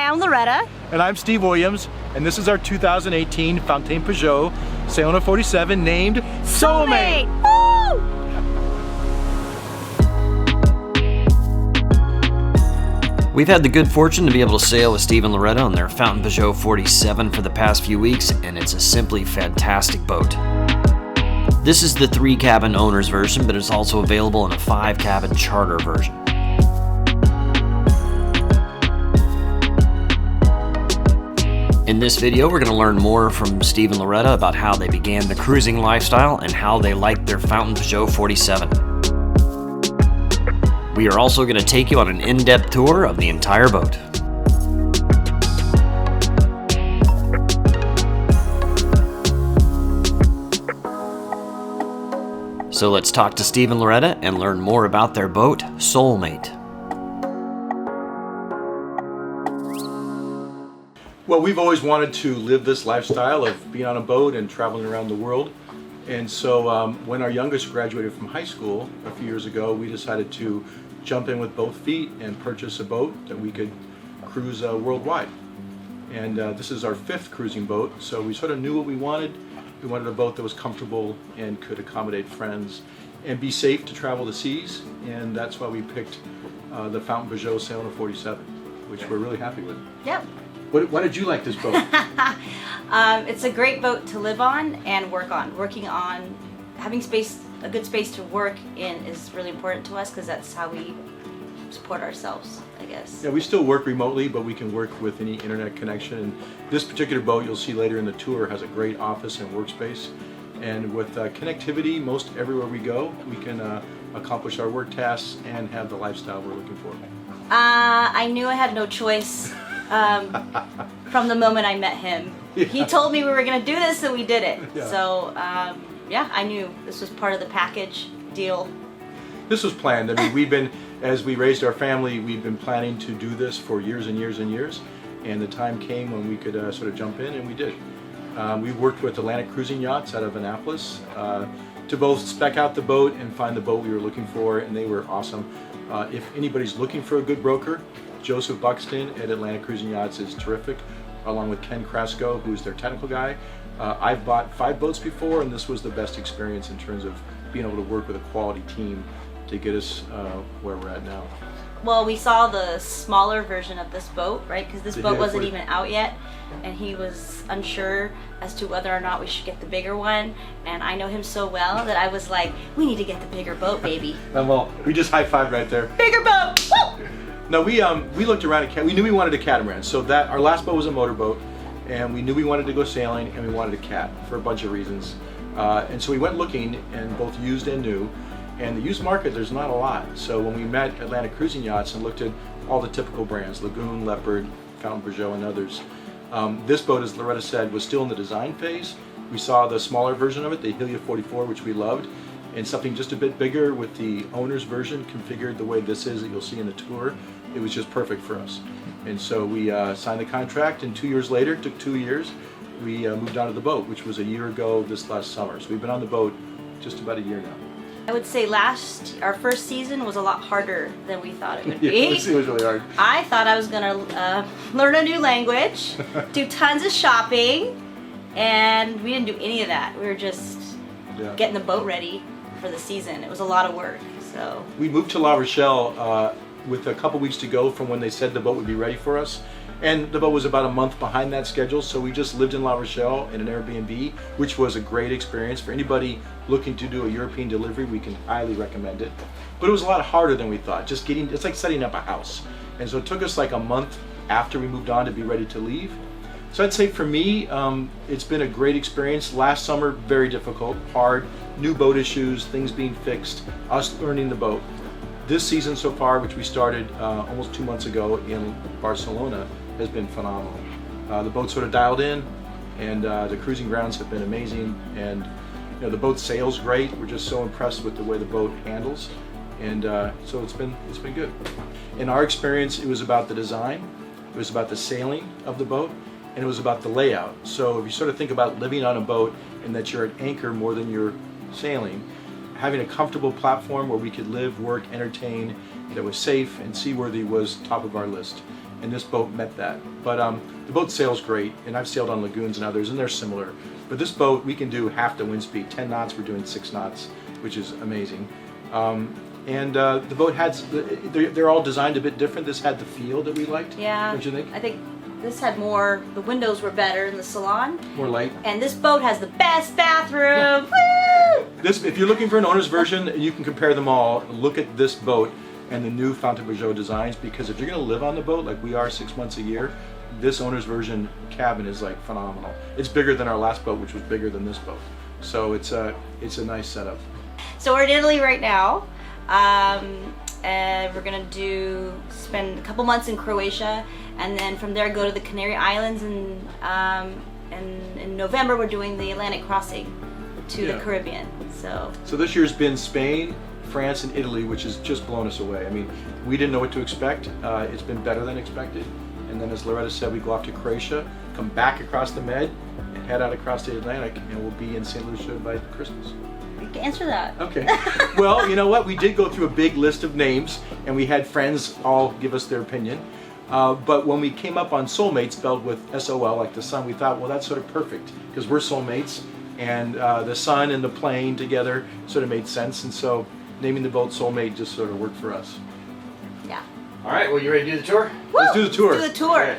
I'm Loretta. And I'm Steve Williams, and this is our 2018 Fountaine Pajot Saona 47 named Soulmate. Woo! We've had the good fortune to be able to sail with Steve and Loretta on their Fountaine Pajot 47 for the past few weeks, and it's a simply fantastic boat. This is the 3-cabin owner's version, but it's also available in a 5-cabin charter version. In this video, we're going to learn more from Steve and Loretta about how they began the cruising lifestyle and how they liked their Fountaine Pajot 47. We are also going to take you on an in-depth tour of the entire boat. So let's talk to Steve and Loretta and learn more about their boat, Soulmate. Well, we've always wanted to live this lifestyle of being on a boat and traveling around the world. And so when our youngest graduated from high school a few years ago, we decided to jump in with both feet and purchase a boat that we could cruise worldwide. And this is our 5th cruising boat, so we sort of knew what we wanted. We wanted a boat that was comfortable and could accommodate friends and be safe to travel the seas, and that's why we picked the Fountaine Pajot Saona 47, which we're really happy with. Yep. Why did you like this boat? It's a great boat to live on and work on. Working on having space, a good space to work in is really important to us because that's how we support ourselves, I guess. Yeah, we still work remotely, but we can work with any internet connection. And this particular boat, you'll see later in the tour, has a great office and workspace. And with connectivity, most everywhere we go, we can accomplish our work tasks and have the lifestyle we're looking for. I knew I had no choice from the moment I met him. Yeah. He told me we were going to do this, and we did it. Yeah. So, yeah, I knew this was part of the package deal. This was planned. I mean, as we raised our family, we've been planning to do this for years and years and years. And the time came when we could sort of jump in, and we did. We worked with Atlantic Cruising Yachts out of Annapolis to both spec out the boat and find the boat we were looking for, and they were awesome. If anybody's looking for a good broker, Joseph Buxton at Atlantic Cruising Yachts is terrific, along with Ken Krasko, who's their technical guy. I've bought 5 boats before, and this was the best experience in terms of being able to work with a quality team to get us where we're at now. Well, we saw the smaller version of this boat, right? Because this boat wasn't even out yet, and he was unsure as to whether or not we should get the bigger one. And I know him so well that I was like, we need to get the bigger boat, baby. Well, we just high-fived right there. Bigger boat! Woo! No, we looked around we knew we wanted a catamaran. So that our last boat was a motorboat, and we knew we wanted to go sailing, and we wanted a cat for a bunch of reasons. And so we went looking, and both used and new. And the used market, there's not a lot. So when we met Atlantic Cruising Yachts and looked at all the typical brands, Lagoon, Leopard, Fountaine Pajot, and others, this boat, as Loretta said, was still in the design phase. We saw the smaller version of it, the Helia 44, which we loved, and something just a bit bigger with the owner's version configured the way this is that you'll see in the tour. It was just perfect for us. And so we signed the contract, and 2 years later, it took 2 years, we moved on to the boat, which was a year ago this last summer. So we've been on the boat just about a year now. I would say our first season was a lot harder than we thought it would be. Yeah, it was really hard. I thought I was going to learn a new language, do tons of shopping, and we didn't do any of that. We were just getting the boat ready for the season. It was a lot of work. So we moved to La Rochelle with a couple weeks to go from when they said the boat would be ready for us. And the boat was about a month behind that schedule, so we just lived in La Rochelle in an Airbnb, which was a great experience. For anybody looking to do a European delivery, we can highly recommend it. But it was a lot harder than we thought. It's like setting up a house. And so it took us like a month after we moved on to be ready to leave. So I'd say for me, it's been a great experience. Last summer, very difficult, hard, new boat issues, things being fixed, us learning the boat. This season so far, which we started almost 2 months ago in Barcelona, has been phenomenal. The boat sort of dialed in, and the cruising grounds have been amazing, and the boat sails great. We're just so impressed with the way the boat handles, and so it's been good. In our experience, it was about the design, it was about the sailing of the boat, and it was about the layout. So if you sort of think about living on a boat and that you're at anchor more than you're sailing, having a comfortable platform where we could live, work, entertain, that was safe and seaworthy was top of our list. and this boat met that. But the boat sails great, and I've sailed on lagoons and others, and they're similar. But this boat, we can do half the wind speed, 10 knots, we're doing 6 knots, which is amazing. The boat had, they're all designed a bit different. This had the feel that we liked. Yeah. Don't you think? I think this had more, the windows were better in the salon. More light. And this boat has the best bathroom. Woo! This, if you're looking for an owner's version, you can compare them all. Look at this boat and the new Fountaine Pajot designs, because if you're going to live on the boat like we are 6 months a year, this owner's version cabin is like phenomenal. It's bigger than our last boat, which was bigger than this boat. So it's a nice setup. So we're in Italy right now. And we're gonna spend a couple months in Croatia, and then from there go to the Canary Islands, and in November we're doing the Atlantic crossing to the Caribbean. So this year's been Spain, France, and Italy, which has just blown us away. I mean, we didn't know what to expect. It's been better than expected. And then, as Loretta said, we go off to Croatia, come back across the Med, and head out across the Atlantic, and we'll be in St. Lucia by Christmas. Answer that. Okay. Well, you know what? We did go through a big list of names, and we had friends all give us their opinion. But when we came up on Soulmate, spelled with S-O-L, like the sun, we thought, well, that's sort of perfect, because we're soulmates, and the sun and the plane together sort of made sense. And so naming the boat Soulmate just sort of worked for us. Yeah. All right, well, you ready to do the tour? Woo! Let's do the tour. Let's do the tour.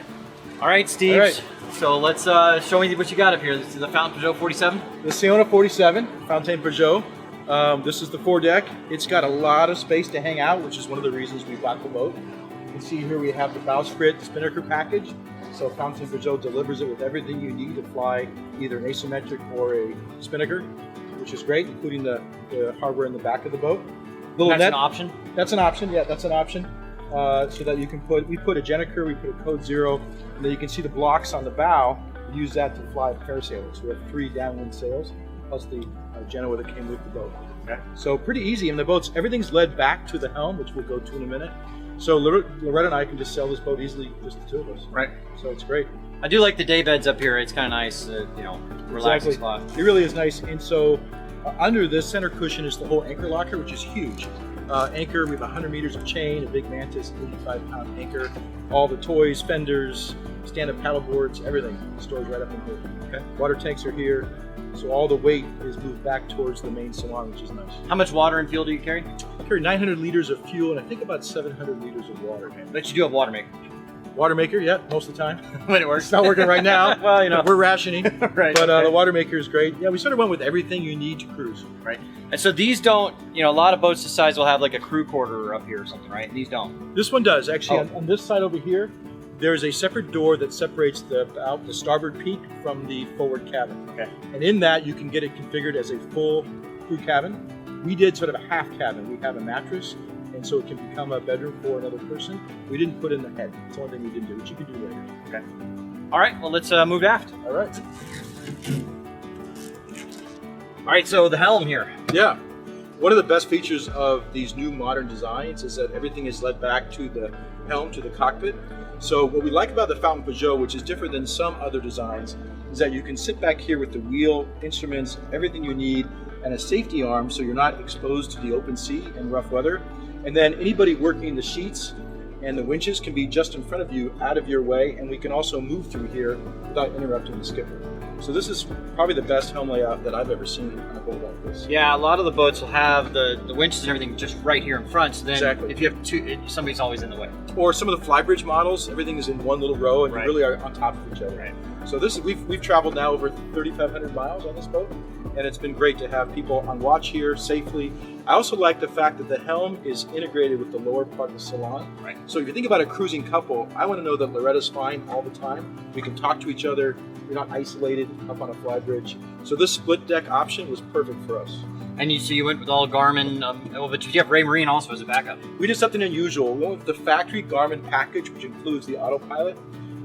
All right, Steve. All right. So let's show me what you got up here. This is the Fountaine Pajot 47. The Saona 47, Fountaine Pajot. This is the foredeck. It's got a lot of space to hang out, which is one of the reasons we bought the boat. You can see here we have the bowsprit spinnaker package. So Fountaine Pajot delivers it with everything you need to fly either an asymmetric or a spinnaker, which is great, including the hardware in the back of the boat. That's an option? That's an option, yeah, that's an option. So that you can we put a Jenniker, we put a Code Zero, and then you can see the blocks on the bow. We use that to fly parasailing. So we have 3 downwind sails, plus the Genoa that came with the boat. Okay. So pretty easy, and the boat's, everything's led back to the helm, which we'll go to in a minute. So Loretta and I can just sail this boat easily, just the 2 of us. Right. So it's great. I do like the day beds up here. It's kind of nice, relaxing spot. It really is nice. And so under this center cushion is the whole anchor locker, which is huge. Anchor, we have 100 meters of chain, a big Mantis 85-pound anchor, all the toys, fenders, stand-up paddle boards, everything stores right up in here. Okay. Water tanks are here, so all the weight is moved back towards the main salon, which is nice. How much water and fuel do you carry? I carry 900 liters of fuel and I think about 700 liters of water. But you do have water maker. Water maker, yeah, most of the time. When it works. It's not working right now. Well, we're rationing. Right. But okay. the water maker is great. Yeah, we sort of went with everything you need to cruise. Right. And so these don't, a lot of boats this size will have like a crew quarter up here or something, right? These don't. This one does. Actually, on this side over here, there's a separate door that separates the starboard peak from the forward cabin. Okay. And in that, you can get it configured as a full crew cabin. We did sort of a half cabin. We have a mattress, and so it can become a bedroom for another person. We didn't put in the head. It's the only thing we didn't do, which you can do later. Okay. All right, well, let's move aft. All right. All right, so the helm here. Yeah. One of the best features of these new modern designs is that everything is led back to the helm, to the cockpit. So what we like about the Fountaine Pajot, which is different than some other designs, is that you can sit back here with the wheel, instruments, everything you need, and a safety arm so you're not exposed to the open sea and rough weather. And then anybody working the sheets and the winches can be just in front of you, out of your way, and we can also move through here without interrupting the skipper. So this is probably the best helm layout that I've ever seen on a boat like this. Yeah, a lot of the boats will have the winches and everything just right here in front, so then Exactly. if you have two, somebody's always in the way. Or some of the flybridge models, everything is in one little row and Right. you really are on top of each other. Right. So this is, we've traveled now over 3,500 miles on this boat, and it's been great to have people on watch here safely. I also like the fact that the helm is integrated with the lower part of the salon. Right. So if you think about a cruising couple, I want to know that Loretta's fine all the time. We can talk to each other. We're not isolated up on a flybridge. So this split deck option was perfect for us. And you went with all Garmin, but you have Ray Marine also as a backup. We did something unusual. We went with the factory Garmin package, which includes the autopilot.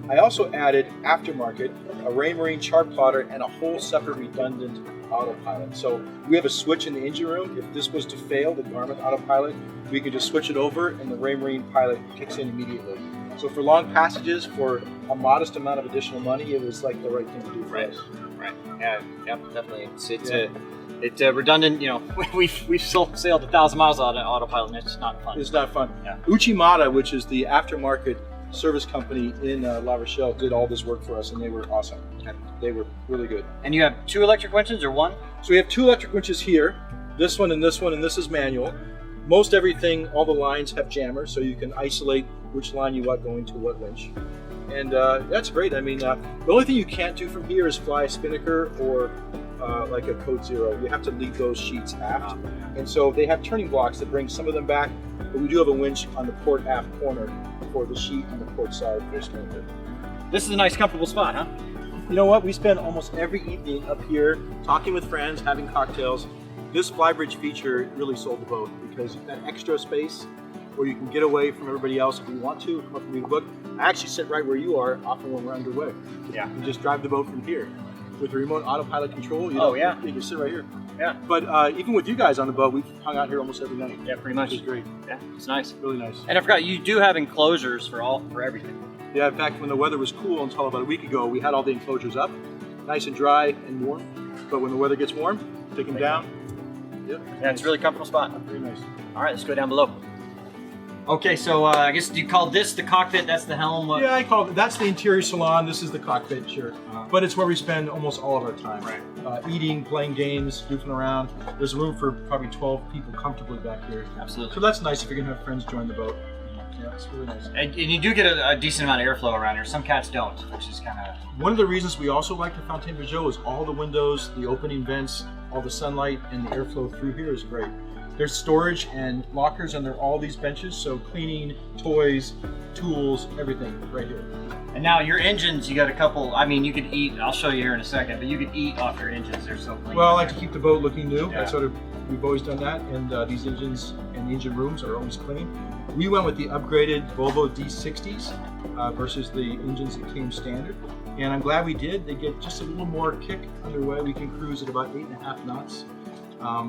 I also added aftermarket, a Ray Marine chart plotter, and a whole separate redundant autopilot. So we have a switch in the engine room. If this was to fail, the Garmin autopilot, we could just switch it over and the Ray Marine pilot kicks in immediately. So for long passages, for a modest amount of additional money, it was like the right thing to do for us. Right. Yeah. Yep. Definitely. It's redundant. We've still sailed 1,000 miles on autopilot, and it's just not fun. It's not fun. Yeah. Uchimata, which is the aftermarket service company in La Rochelle did all this work for us, and they were awesome. They were really good. And you have 2 electric winches or 1? So we have 2 electric winches here, this one, and this is manual. Most everything, all the lines have jammers, so you can isolate which line you want going to what winch. And that's great. I mean, the only thing you can't do from here is fly a spinnaker or like a Code Zero. You have to leave those sheets aft. And so they have turning blocks that bring some of them back, but we do have a winch on the port aft corner for the sheet on the port side for a spinnaker. This is a nice comfortable spot, huh? You know what? We spend almost every evening up here talking with friends, having cocktails. This flybridge feature really sold the boat because that extra space where you can get away from everybody else if you want to, come up and read a book. I actually sit right where you are often when we're underway. Yeah. You just drive the boat from here. With the remote autopilot control, you can sit right here. Yeah. But even with you guys on the boat, we've hung out here almost every night. Yeah, pretty much. Which is great. Yeah, it's nice. Really nice. And I forgot, you do have enclosures for everything. Yeah, in fact, when the weather was cool until about a week ago, we had all the enclosures up, nice and dry and warm. But when the weather gets warm, take them down. Yep. Yeah, it's a really comfortable spot. Very nice. All right, let's go down below. Okay, so I guess you call this the cockpit, that's the helm? Yeah, I call it, that's the interior salon, this is the cockpit, sure. But it's where we spend almost all of our time. Right. Eating, playing games, goofing around. There's room for probably 12 people comfortably back here. Absolutely. So that's nice if you're gonna have friends join the boat. Yeah, it's really nice. And you do get a decent amount of airflow around here. Some cats don't, which is kind of... One of the reasons we also like the Fountaine Pajot is all the windows, the opening vents, all the sunlight, and the airflow through here is great. There's storage and lockers under all these benches, so cleaning, toys, tools, everything right here. And now your engines, you got a couple, I mean, you could eat, I'll show you here in a second, but you could eat off your engines. They're so clean. Well, I like to keep the boat looking new. Yeah. That's sort of, we've always done that, and these engines and the engine rooms are always clean. We went with the upgraded Volvo D60s versus the engines that came standard, and I'm glad we did. They get just a little more kick underway. We can cruise at about 8.5 knots.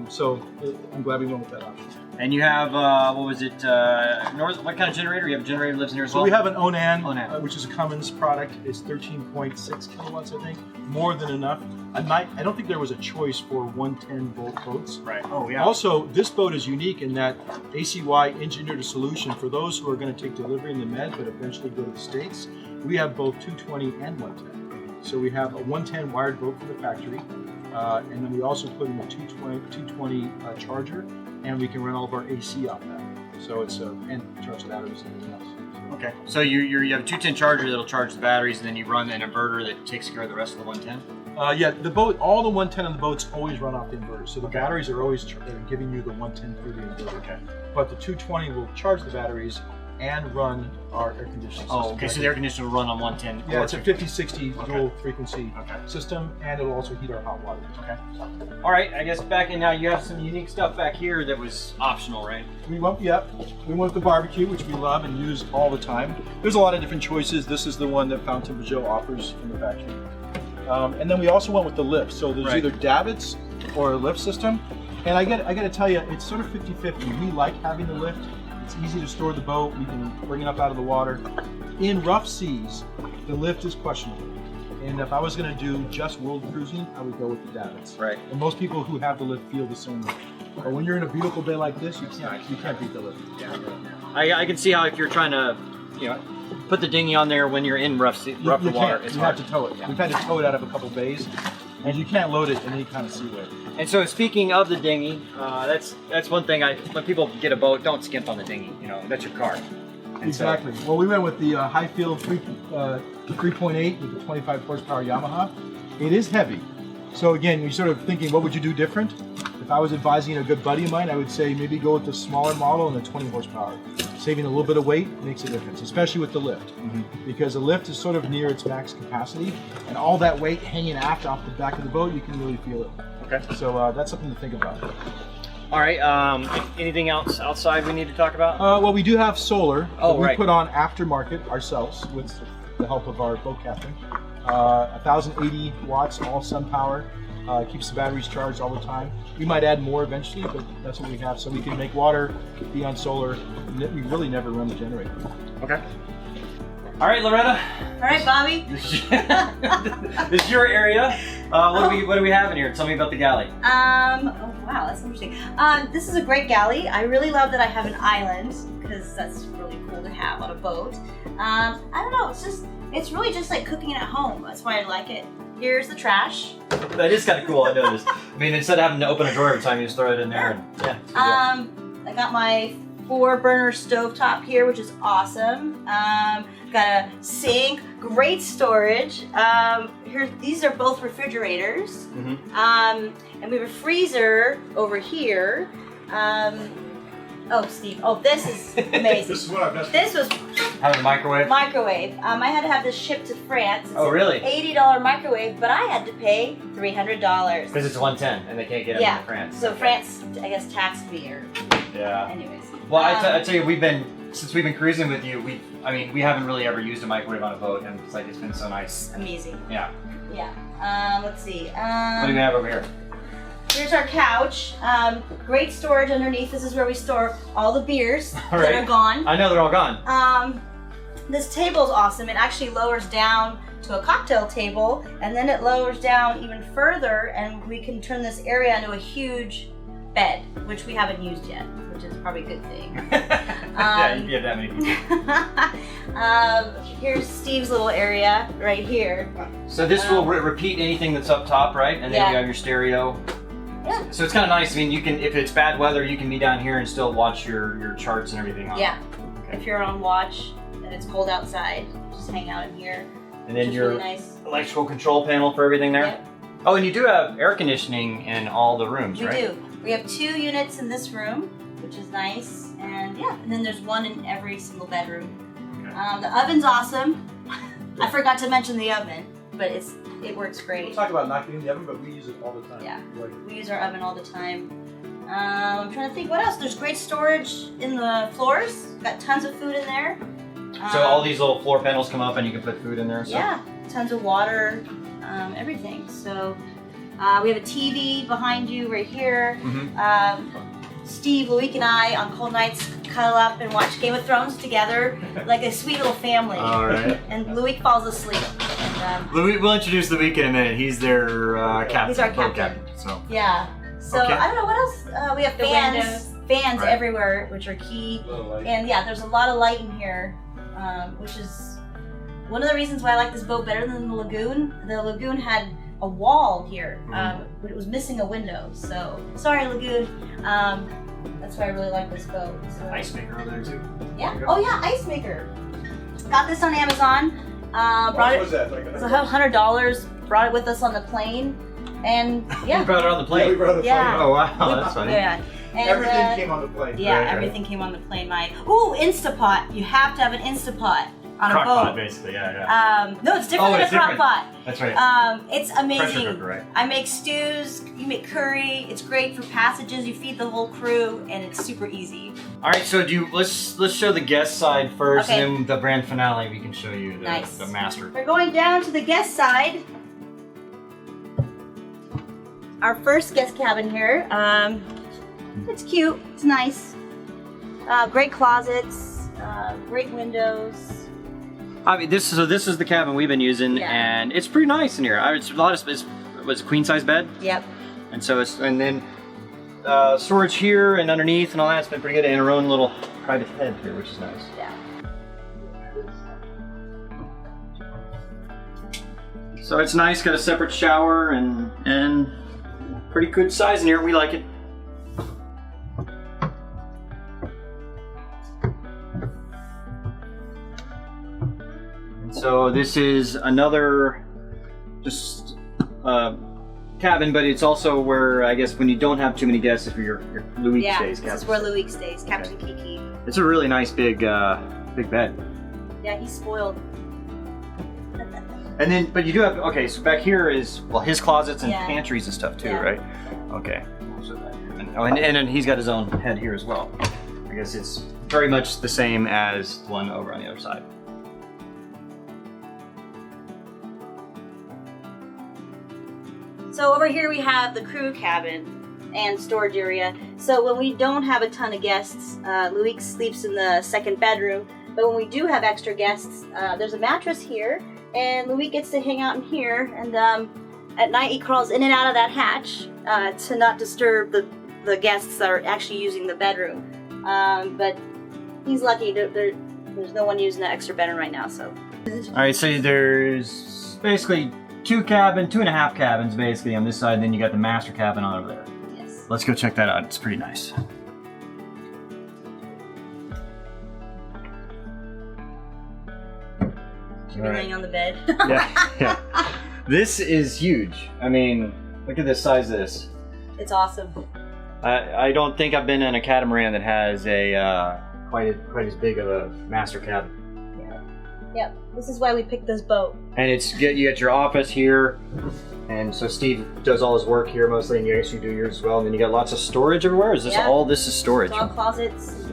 So I'm glad we went with that option. And you have, what was it, what kind of generator? You have a generator that lives in here as well? So we have an Onan, Onan. which is a Cummins product. It's 13.6 kilowatts, I think. More than enough. I don't think there was a choice for 110 volt boats. Right. Oh, yeah. Also, this boat is unique in that ACY engineered a solution for those who are going to take delivery in the Med, but eventually go to the States. We have both 220 and 110. So we have a 110 wired boat for the factory. And then we also put in a 220 charger, and we can run all of our AC off that. So it's and charge the batteries and everything else. Okay. So you have a 210 charger that'll charge the batteries, and then you run an inverter that takes care of the rest of the 110? Yeah, the boat, all the 110 on the boats always run off the inverter. So the batteries are always giving you the 110 through the inverter. Okay. But the 220 will charge the batteries and run our air conditioning system. Oh, okay, so the air conditioner will run on 110. Yeah, it's a 50-60 dual frequency system, and it'll also heat our hot water. Okay. All right, I guess back in now, you have some unique stuff back here that was optional, right? We went with the barbecue, which we love and use all the time. There's a lot of different choices. This is the one that Fountaine Pajot offers from the factory. And then we also went with the lift. So there's either davits or a lift system. And I got to tell you, it's sort of 50-50. We like having the lift. It's easy to store the boat. We can bring it up out of the water. In rough seas, the lift is questionable. And if I was going to do just world cruising, I would go with the davits. Right. And most people who have the lift feel the same way. But when you're in a beautiful day like this, you can't beat the lift. Yeah. I can see how if you're trying to, put the dinghy on there when you're in rough water, it's hard. You have to tow it. Yeah. We've had to tow it out of a couple bays, and you can't load it in any kind of seaway. And so, speaking of the dinghy, that's one thing. When people get a boat, don't skimp on the dinghy. That's your car. And exactly. So, well, we went with the high field 3.8 with the 25 horsepower Yamaha. It is heavy. So again, you're sort of thinking, what would you do different? If I was advising a good buddy of mine, I would say maybe go with the smaller model and the 20 horsepower. Saving a little bit of weight makes a difference, especially with the lift, because the lift is sort of near its max capacity, and all that weight hanging aft off the back of the boat, you can really feel it. Okay. So that's something to think about. All right. Anything else outside we need to talk about? Well, we do have solar. Oh, we put on aftermarket ourselves with the help of our boat captain. 1,080 watts, all sun power. Keeps the batteries charged all the time. We might add more eventually, but that's what we have. So we can make water, be on solar. We really never run the generator. Okay. All right, Loretta. All right, Bobby. This is your area. What do we have in here? Tell me about the galley. Oh wow, that's interesting. This is a great galley. I really love that I have an island because that's really cool to have on a boat. I don't know, it's really just like cooking at home. That's why I like it. Here's the trash. That is kind of cool, I noticed. I mean, instead of having to open a drawer every time, you just throw it in there. And, yeah. I got my 4-burner stovetop here, which is awesome. Got a sink, great storage. These are both refrigerators. And we have a freezer over here. Oh, Steve. Oh, this is amazing. This is what I've messed This was Having a microwave? microwave. I had to have this shipped to France. It's Oh, really? an $80 microwave, but I had to pay $300. Because it's 110 and they can't get it in France. So France, I guess, taxed me or. Yeah. Anyways. Well, I tell you, since we've been cruising with you, we haven't really ever used a microwave on a boat, and it's been so nice. Amazing. Yeah. Yeah. Let's see. What do we have over here? Here's our couch. Great storage underneath. This is where we store all the beers that are gone. I know they're all gone. This table is awesome. It actually lowers down to a cocktail table, and then it lowers down even further, and we can turn this area into a huge bed, which we haven't used yet, which is probably a good thing. Yeah, you have that many people. Here's Steve's little area right here. So this will repeat anything that's up top, right? And then you have your stereo. Yeah. So it's kind of nice. I mean, you can, if it's bad weather, you can be down here and still watch your charts and everything on. Yeah. Okay. If you're on watch and it's cold outside, just hang out in here. And then your really nice. electrical control panel for everything there. Yep. Oh, and you do have air conditioning in all the rooms, right? We do. We have 2 units in this room, which is nice. And yeah, and then there's 1 in every single bedroom. Okay. The oven's awesome. I forgot to mention the oven, but it works great. We'll talk about not getting the oven, but we use it all the time. Yeah. Like, We use our oven all the time. I'm trying to think what else. There's great storage in the floors. Got tons of food in there. So all these little floor panels come up and you can put food in there? So. Yeah, tons of water, everything. So we have a TV behind you right here. Steve, Loic, and I on cold nights cuddle up and watch Game of Thrones together like a sweet little family. All right. And Loic falls asleep. And, We'll introduce Loic in a minute. He's their captain. He's our boat captain. So. yeah. So Okay. I don't know what else. We have fans Right. everywhere, which are key. And yeah, there's a lot of light in here, which is one of the reasons why I like this boat better than the lagoon. The lagoon had a wall here, but it was missing a window. So sorry, lagoon. That's why I really like this boat. So. Ice maker over there too. Yeah. Oh yeah, ice maker. Got this on Amazon. Brought what it. was that? Like It was $100. Brought it with us on the plane, and yeah. You brought it on the plane. Yeah, we brought it on the Yeah. plane. Oh wow, that's funny. Yeah. And, Everything came on the plane. Yeah, Right, everything came on the plane. Instapot. You have to have an Instapot on a Crock boat. pot, basically, yeah. No, it's different Oh, than a it's crock different. pot. That's right. It's Pressure amazing. cooker, right? I make stews, you make curry. It's great for passages. You feed the whole crew, and it's super easy. All right, so let's show the guest side first, Okay. and then the grand finale we can show you Nice. the master. We're going down to the guest side. Our first guest cabin here. It's cute. It's nice. Great closets. Great windows. I mean, this is the cabin we've been using, Yeah. and it's pretty nice in here. It's a lot of space. It was a queen size bed, Yep. and so and then storage here and underneath and all that's been pretty good, and our own little private head here, which is nice. Yeah. So it's nice, got a separate shower and pretty good size in here. We like it. So this is another just cabin, but it's also where I guess when you don't have too many guests, if your Loic Yeah, stays. this is where Loic stays, Captain Kiki. It's a really nice big bed. Yeah, he's spoiled. And then, but you do have, okay, so back here is, well, his closets and Yeah. pantries and stuff too, Yeah. right? Okay. And then he's got his own head here as well. I guess it's very much the same as the one over on the other side. So over here we have the crew cabin and storage area. So when we don't have a ton of guests, Loic sleeps in the second bedroom. But when we do have extra guests, there's a mattress here, and Loic gets to hang out in here. And at night he crawls in and out of that hatch to not disturb the guests that are actually using the bedroom. But He's lucky. There's no one using the extra bedroom right now, so. All right, so there's basically 2.5 cabins basically on this side, and then you got the master cabin on over there. Yes. Let's go check that out. It's pretty nice. Should be laying on the bed. Yeah. This is huge. I mean, look at the size of this. It's awesome. I don't think I've been in a catamaran that has a quite as big of a master cabin. Yep. This is why we picked this boat. And you got your office here, and so Steve does all his work here mostly, and you actually do yours as well. And then you got lots of storage everywhere. Is this all? This is storage. Dog closets.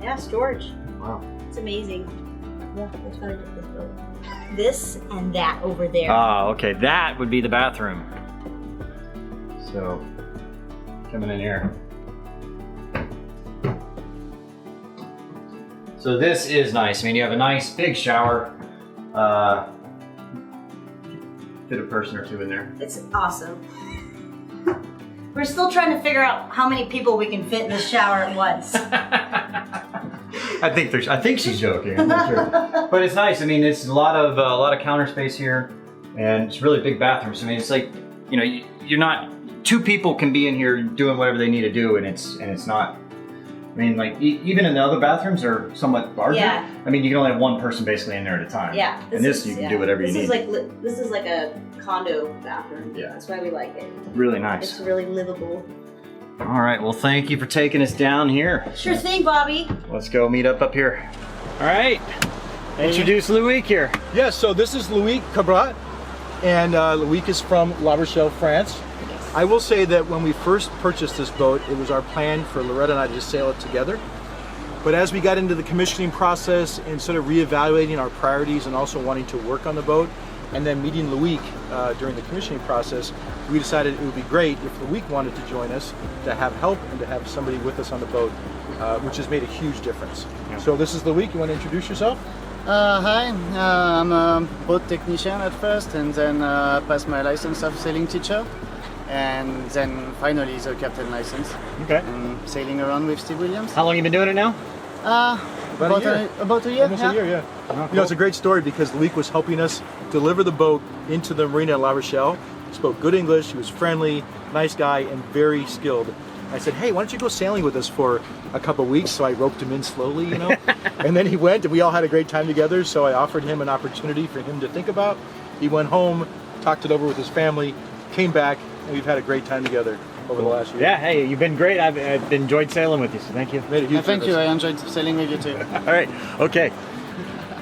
Yeah, storage. Wow. It's amazing. Yeah, that's why I picked this boat. This and that over there. Ah, okay. That would be the bathroom. So, coming in here. So this is nice. I mean, you have a nice big shower. Fit a person or two in there. It's awesome. We're still trying to figure out how many people we can fit in the shower at once. I think she's joking. I'm not sure. But it's nice. I mean, it's a lot of counter space here, and it's really big bathrooms. I mean, it's like, you know, you're not, two people can be in here doing whatever they need to do, and it's not. I mean, like, even in the other bathrooms are somewhat larger. Yeah. I mean, you can only have one person basically in there at a time. Yeah. You can do whatever you need. This is like a condo bathroom. Yeah. That's why we like it. Really nice. It's really livable. All right. Well, thank you for taking us down here. Sure thing, Bobby. Let's go meet up here. All right. Introduce Loic here. Yes, so this is Loic Cabrat, and Loic is from La Rochelle, France. I will say that when we first purchased this boat, it was our plan for Loretta and I to just sail it together. But as we got into the commissioning process and sort of reevaluating our priorities and also wanting to work on the boat, and then meeting Loic during the commissioning process, we decided it would be great if Loic wanted to join us, to have help and to have somebody with us on the boat, which has made a huge difference. Yeah. So this is Loic. You want to introduce yourself? Hi, I'm a boat technician at first, and then passed my license of sailing teacher, and then finally the captain license. Okay. And sailing around with Steve Williams. How long you been doing it now? About a year. About a year. Almost a year, yeah. Oh, cool. You know, it's a great story because Loic was helping us deliver the boat into the marina at La Rochelle. He spoke good English, he was friendly, nice guy, and very skilled. I said, hey, why don't you go sailing with us for a couple of weeks? So I roped him in slowly, you know. And then he went, and we all had a great time together, so I offered him an opportunity for him to think about. He went home, talked it over with his family, came back, and we've had a great time together over the last year. Yeah, hey, you've been great. I've enjoyed sailing with you, so thank you. Made a huge Thank you, difference. I enjoyed sailing with you too. All right, okay.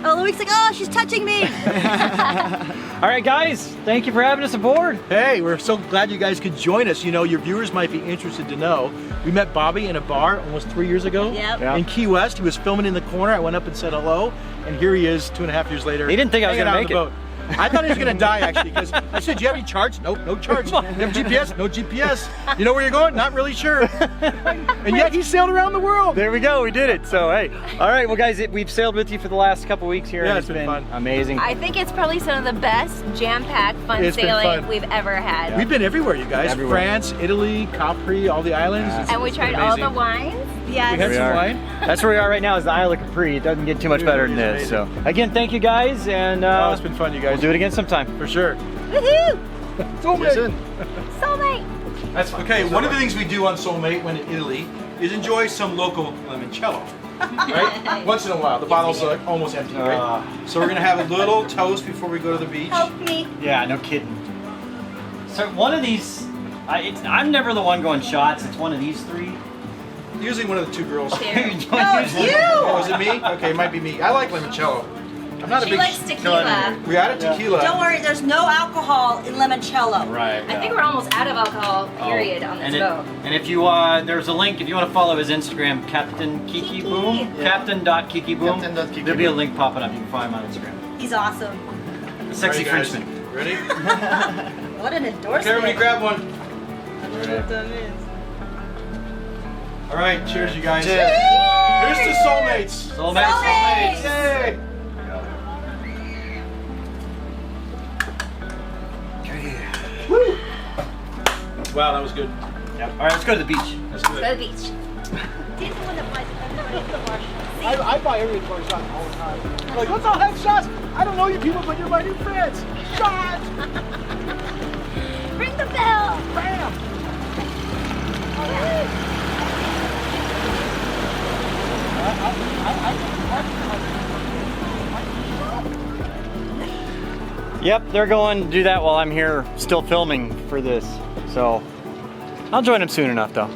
Oh, Loic's like, oh, she's touching me. All right, guys, thank you for having us aboard. Hey, we're so glad you guys could join us. You know, your viewers might be interested to know. We met Bobby in a bar almost 3 years ago. Yep. Yeah. In Key West. He was filming in the corner. I went up and said hello, and here he is 2.5 years later. He didn't think I was hanging gonna out on make the it. boat. I thought he was gonna die actually, because I said, do you have any charts? Nope, no charts. You have GPS? No GPS. You know where you're going? Not really sure. And yet he sailed around the world. There we go, we did it. So, hey, all right, well, guys, we've sailed with you for the last couple weeks here. Yeah, and it's been fun. Amazing. I think it's probably some of the best jam-packed fun It's been sailing fun. we've ever had. We've been everywhere, you guys. Everywhere. France, Italy, Capri, all the islands. Yeah. It's And we been tried all the amazing. wines. We had Yes. some wine. That's where we are right now, is the Isle of Capri. It doesn't get too much better than this. So, again, thank you, guys, and Oh, it's been fun, you guys. we'll do it again sometime. For sure. Woohoo! Soulmate. Soulmate! That's fine. Okay, one of the things we do on Soulmate when in Italy is enjoy some local limoncello. Right? Once in a while. The bottle's almost empty, right? So we're gonna have a little toast before we go to the beach. Help me. Yeah, no kidding. So one of these, I'm never the one going shots. It's one of these three. Usually one of the two girls. No, it's Usually- you. Oh, is it me? Okay, it might be me. I like limoncello. I'm not a She big likes tequila. We added tequila. Don't worry, there's no alcohol in limoncello. Right. I think we're almost out of alcohol, period, on this boat. And if you, there's a link, if you want to follow his Instagram, Captain Kiki Boom, Yeah. Captain.Kiki-Boom, Captain.Kiki-Boom. there'll be a link popping up. You can find him on Instagram. He's awesome. The sexy All right, guys. Frenchman. Ready? What an endorsement. Okay, everybody grab one. All right, cheers, you guys. Cheers. Here's to Soulmates. Soulmate. Soulmates. Yay! Woo! Wow, that was good. Yep. All right, let's go to the beach. That's good. Go to the beach. I buy everything for shots all the time. Like, let's all have shots. I don't know you people, but you're my new friends. Shots. Ring the bell. Bam. Yep, they're going to do that while I'm here still filming for this. So I'll join them soon enough though.